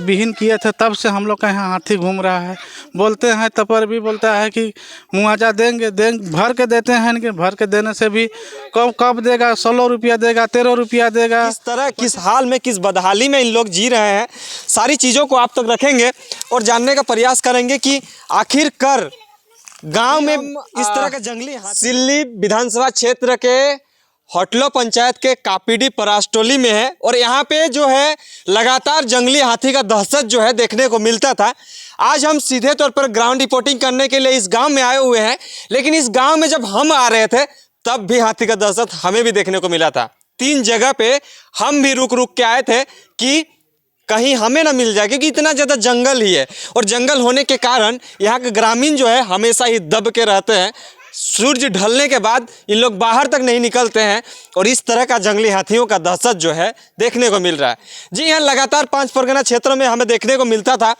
विहीन किए थे तब से हम लोग का यहाँ हाथी घूम रहा है। बोलते हैं तब पर भी बोलता है कि मुआवजा देंगे भर के देते हैं, लेकिन भर के देने से भी कब देगा, 16 रुपया देगा, 13 रुपया देगा। किस तरह, किस हाल में, किस बदहाली में इन लोग जी रहे हैं, सारी चीज़ों को आप तक रखेंगे और जानने का प्रयास करेंगे कि आखिरकार गांव में इस तरह का जंगली सिल्ली विधानसभा क्षेत्र के होटलो पंचायत के कापीडी परासटोली में है और यहाँ पे जो है लगातार जंगली हाथी का दहशत जो है देखने को मिलता था। आज हम सीधे तौर पर ग्राउंड रिपोर्टिंग करने के लिए इस गांव में आए हुए हैं, लेकिन इस गांव में जब हम आ रहे थे तब भी हाथी का दहशत हमें भी देखने को मिला था। 3 जगह पे हम भी रुक के आए थे कि कहीं हमें ना मिल जाए, क्योंकि इतना ज़्यादा जंगल ही है और जंगल होने के कारण यहाँ के ग्रामीण जो है हमेशा ही दब के रहते हैं। सूरज ढलने के बाद इन लोग बाहर तक नहीं निकलते हैं और इस तरह का जंगली हाथियों का दहशत जो है देखने को मिल रहा है। जी हाँ, लगातार 5 परगना क्षेत्रों में हमें देखने को मिलता था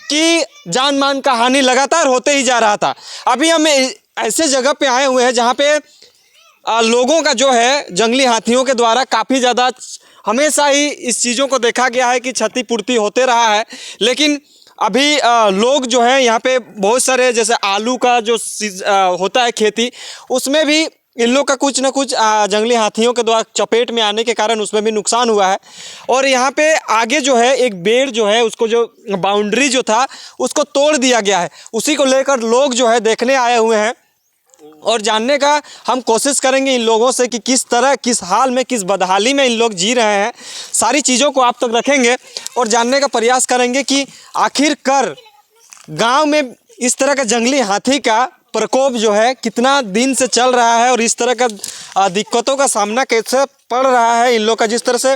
कि जान मान का हानि लगातार होते ही जा रहा था। अभी हम ऐसे जगह पे आए हुए हैं जहाँ पे लोगों का जो है जंगली हाथियों के द्वारा काफ़ी ज़्यादा हमेशा ही इस चीज़ों को देखा गया है कि क्षतिपूर्ति होते रहा है, लेकिन अभी लोग जो हैं यहाँ पे बहुत सारे, जैसे आलू का जो होता है खेती, उसमें भी इन लोग का कुछ ना कुछ जंगली हाथियों के द्वारा चपेट में आने के कारण उसमें भी नुकसान हुआ है। और यहाँ पे आगे जो है एक पेड़ जो है, उसको जो बाउंड्री जो था उसको तोड़ दिया गया है, उसी को लेकर लोग जो है देखने आए हुए हैं और जानने का हम कोशिश करेंगे इन लोगों से कि किस तरह, किस हाल में, किस बदहाली में इन लोग जी रहे हैं। सारी चीज़ों को आप तक रखेंगे और जानने का प्रयास करेंगे कि आखिरकार गांव में इस तरह का जंगली हाथी का प्रकोप जो है कितना दिन से चल रहा है और इस तरह का दिक्कतों का सामना कैसे पड़ रहा है इन लोग का। जिस तरह से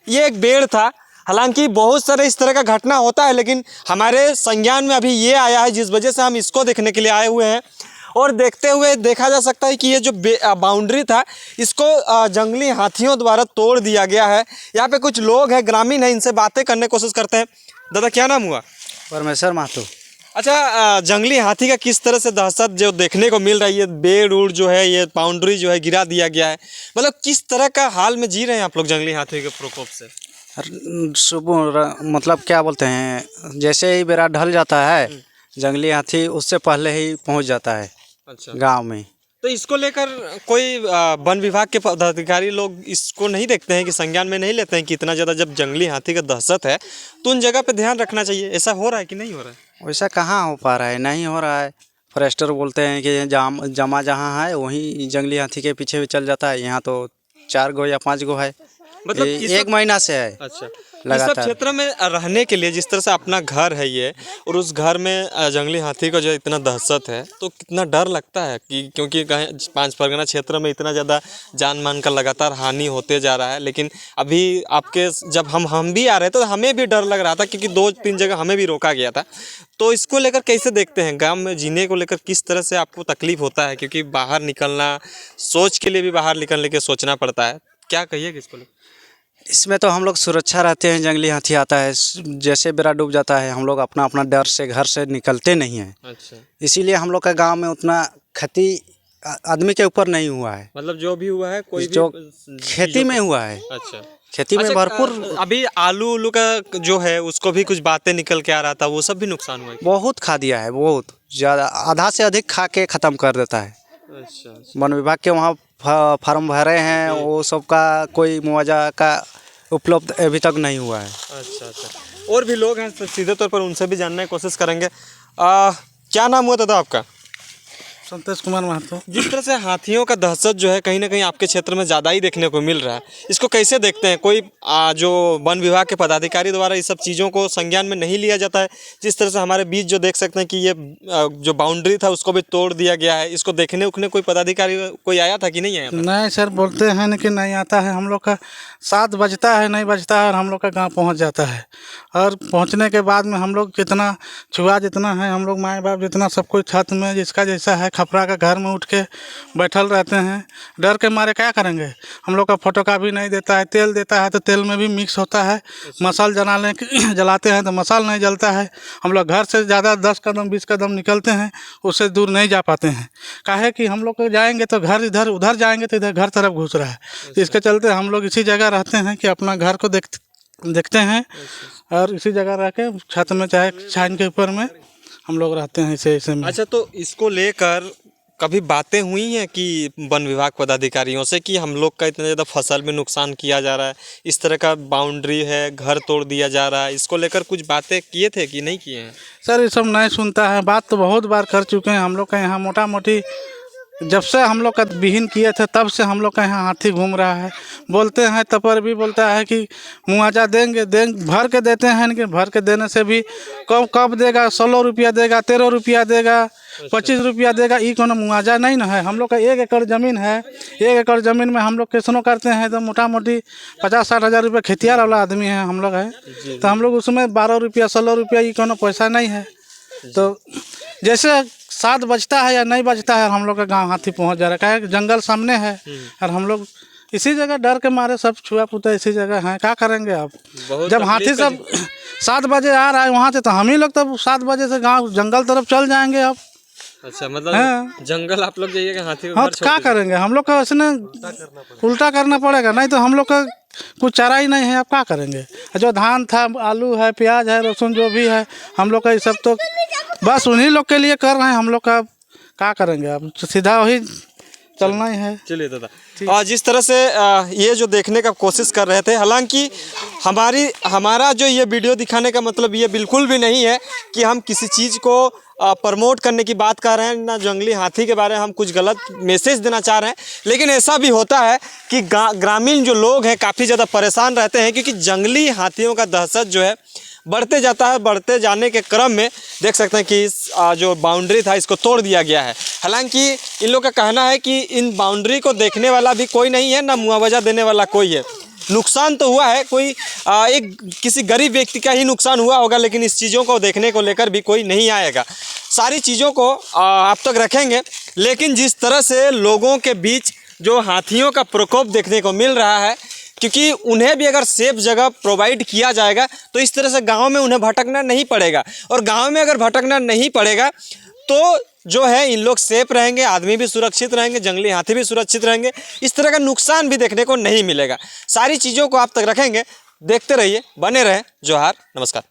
ये एक पेड़ था, हालांकि बहुत सारे इस तरह का घटना होता है, लेकिन हमारे संज्ञान में अभी ये आया है जिस वजह से हम इसको देखने के लिए आए हुए हैं। और देखते हुए देखा जा सकता है कि ये जो बाउंड्री था इसको जंगली हाथियों द्वारा तोड़ दिया गया है। यहाँ पे कुछ लोग हैं, ग्रामीण हैं, इनसे बातें करने की कोशिश करते हैं। दादा, क्या नाम हुआ? परमेश्वर महतो। अच्छा, जंगली हाथी का किस तरह से दहशत जो देखने को मिल रही है, बेड़ उड़ जो है, ये बाउंड्री जो है गिरा दिया गया है, मतलब किस तरह का हाल में जी रहे हैं आप लोग जंगली हाथी के प्रकोप से? सुबह मतलब क्या बोलते हैं, जैसे ही बेरा ढल जाता है जंगली हाथी उससे पहले ही पहुंच जाता है। अच्छा, गांव में। तो इसको लेकर कोई वन विभाग के पदाधिकारी लोग इसको नहीं देखते हैं कि संज्ञान में नहीं लेते हैं कि इतना ज़्यादा जब जंगली हाथी का दहशत है तो उन जगह पे ध्यान रखना चाहिए? ऐसा हो रहा है कि नहीं हो रहा है? वैसा कहाँ हो पा रहा है, नहीं हो रहा है। फॉरेस्टर बोलते हैं कि जमा जहाँ है वहीं जंगली हाथी के पीछे भी चल जाता है। यहाँ तो 4 गो या 5 गो है, मतलब 1 महीना से है। अच्छा, इस सब क्षेत्र में रहने के लिए जिस तरह से अपना घर है ये, और उस घर में जंगली हाथी का जो इतना दहशत है, तो कितना डर लगता है कि क्योंकि 5 परगना क्षेत्र में इतना ज़्यादा जान मान का लगातार हानि होते जा रहा है। लेकिन अभी आपके जब हम भी आ रहे थे तो हमें भी डर लग रहा था, क्योंकि 2-3 जगह हमें भी रोका गया था। तो इसको लेकर कैसे देखते हैं, गाँव में जीने को लेकर किस तरह से आपको तकलीफ होता है? क्योंकि बाहर निकलना, सोच के लिए भी बाहर निकलने के सोचना पड़ता है, क्या कहिए किसको लेकर? इसमें तो हम लोग सुरक्षा रहते हैं। जंगली हाथी आता है, जैसे बेरा डूब जाता है हम लोग अपना डर से घर से निकलते नहीं हैं। अच्छा, इसीलिए हम लोग का गांव में उतना क्षति आदमी के ऊपर नहीं हुआ है। मतलब जो भी हुआ है कोई जो भी खेती में हुआ है। अच्छा, खेती में भरपूर। अभी आलू का जो है उसको भी कुछ बातें निकल के आ रहा था, वो सब भी नुकसान हुआ है? बहुत खा दिया है, बहुत ज़्यादा, आधा से अधिक खा के ख़त्म कर देता है। अच्छा, वन विभाग के वहाँ फार्म भरे हैं, वो सब का कोई मुआवजा का उपलब्ध अभी तक नहीं हुआ है। अच्छा, और भी लोग हैं, सीधे तौर पर उनसे भी जानने की कोशिश करेंगे। क्या नाम हुआ दादा आपका? संतोष कुमार महतो। जिस तरह से हाथियों का दहशत जो है कहीं ना कहीं आपके क्षेत्र में ज़्यादा ही देखने को मिल रहा है, इसको कैसे देखते हैं? कोई जो वन विभाग के पदाधिकारी द्वारा इस सब चीज़ों को संज्ञान में नहीं लिया जाता है? जिस तरह से हमारे बीच जो देख सकते हैं कि ये जो बाउंड्री था उसको भी तोड़ दिया गया है, इसको देखने उखने कोई पदाधिकारी कोई आया था कि नहीं आया था? नहीं सर, बोलते हैं लेकिन नहीं आता है। हम लोग का 7 बजता है, नहीं बजता है और हम लोग का गाँव पहुँच जाता है। और पहुँचने के बाद में हम लोग कितना छुआ जितना है, हम लोग माँ बाप जितना सब कोई छत में जिसका जैसा है खपरा का घर में उठ के बैठल रहते हैं। डर के मारे क्या करेंगे? हम लोग का फोटोका भी नहीं देता है, तेल देता है तो तेल में भी मिक्स होता है। मसाल जलाते हैं तो मसाल नहीं जलता है। हम लोग घर से ज़्यादा 10 कदम 20 कदम निकलते हैं, उससे दूर नहीं जा पाते हैं। काहे कि हम लोग जाएंगे तो घर इधर, उधर जाएंगे तो इधर घर तरफ घुस रहा है। इसके चलते हम लोग इसी जगह रहते हैं कि अपना घर को देखते हैं और इसी जगह रह के छत में चाहे छान के ऊपर में हम लोग रहते हैं ऐसे ऐसे में। अच्छा, तो इसको लेकर कभी बातें हुई हैं कि वन विभाग पदाधिकारियों से कि हम लोग का इतना ज़्यादा फसल में नुकसान किया जा रहा है, इस तरह का बाउंड्री है, घर तोड़ दिया जा रहा है, इसको लेकर कुछ बातें किए थे कि नहीं किए हैं? सर ये सब नहीं सुनता है, बात तो बहुत बार कर चुके हैं हम लोग के यहाँ। मोटा मोटी जब से हम लोग का विहीन किए थे तब से हम लोग का यहाँ हाथी घूम रहा है। बोलते हैं तब पर भी बोलता है कि मुआवजा देंगे भर के देते हैं, इनके भर के देने से भी कब देगा, 16 रुपया देगा, 13 रुपया देगा, 25 रुपया देगा, ये कोनो मुआवजा नहीं ना है। हम लोग का 1 एकड़ ज़मीन है, 1 एकड़ ज़मीन में हम लोग कैसनो करते हैं तो मोटा मोटी 50-60 हज़ार रुपये खेतियार वाला आदमी है हम लोग है, तो हम लोग उसमें 12 रुपया 16 रुपया ये कोनो पैसा नहीं है। तो जैसे 7 बजता है या नहीं बजता है हम लोग का गांव हाथी पहुंच जा रहा है, जंगल सामने है और हम लोग इसी जगह डर के मारे सब छुआ पुता इसी जगह हैं। क्या करेंगे अब, जब हाथी सब 7 बजे आ रहा है वहाँ से, तो हम ही लोग तब 7 बजे से गांव जंगल तरफ चल जाएंगे अब। अच्छा, मतलब जंगल आप लोग जाइएगा, हाथी को हाँ, तो क्या करेंगे हम लोग का वैसे उल्टा करना पड़ेगा, नहीं तो हम लोग का कुछ चारा ही नहीं है। अब क्या करेंगे, जो धान था, आलू है, प्याज है, लहसुन जो भी है हम लोग का ये सब तो बस उन्हीं लोग के लिए कर रहे हैं। हम लोग का क्या करेंगे, अब सीधा वही चलना ही है। चलिए दादा, और जिस तरह से ये जो देखने का कोशिश कर रहे थे, हालांकि हमारा जो ये वीडियो दिखाने का मतलब ये बिल्कुल भी नहीं है कि हम किसी चीज़ को प्रमोट करने की बात कर रहे हैं, ना जंगली हाथी के बारे में हम कुछ गलत मैसेज देना चाह रहे हैं। लेकिन ऐसा भी होता है कि ग्रामीण जो लोग हैं काफ़ी ज़्यादा परेशान रहते हैं, क्योंकि जंगली हाथियों का दहशत जो है बढ़ते जाता है। बढ़ते जाने के क्रम में देख सकते हैं कि इस जो बाउंड्री था इसको तोड़ दिया गया है। हालांकि इन लोग का कहना है कि इन बाउंड्री को देखने वाला भी कोई नहीं है, ना मुआवजा देने वाला कोई है। नुकसान तो हुआ है, कोई एक किसी गरीब व्यक्ति का ही नुकसान हुआ होगा, लेकिन इस चीज़ों को देखने को लेकर भी कोई नहीं आएगा। सारी चीज़ों को आप तक रखेंगे, लेकिन जिस तरह से लोगों के बीच जो हाथियों का प्रकोप देखने को मिल रहा है, क्योंकि उन्हें भी अगर सेफ जगह प्रोवाइड किया जाएगा तो इस तरह से गांव में उन्हें भटकना नहीं पड़ेगा, और गांव में अगर भटकना नहीं पड़ेगा तो जो है इन लोग सेफ रहेंगे, आदमी भी सुरक्षित रहेंगे, जंगली हाथी भी सुरक्षित रहेंगे, इस तरह का नुकसान भी देखने को नहीं मिलेगा। सारी चीज़ों को आप तक रखेंगे, देखते रहिए, बने रहें। जोहार, नमस्कार।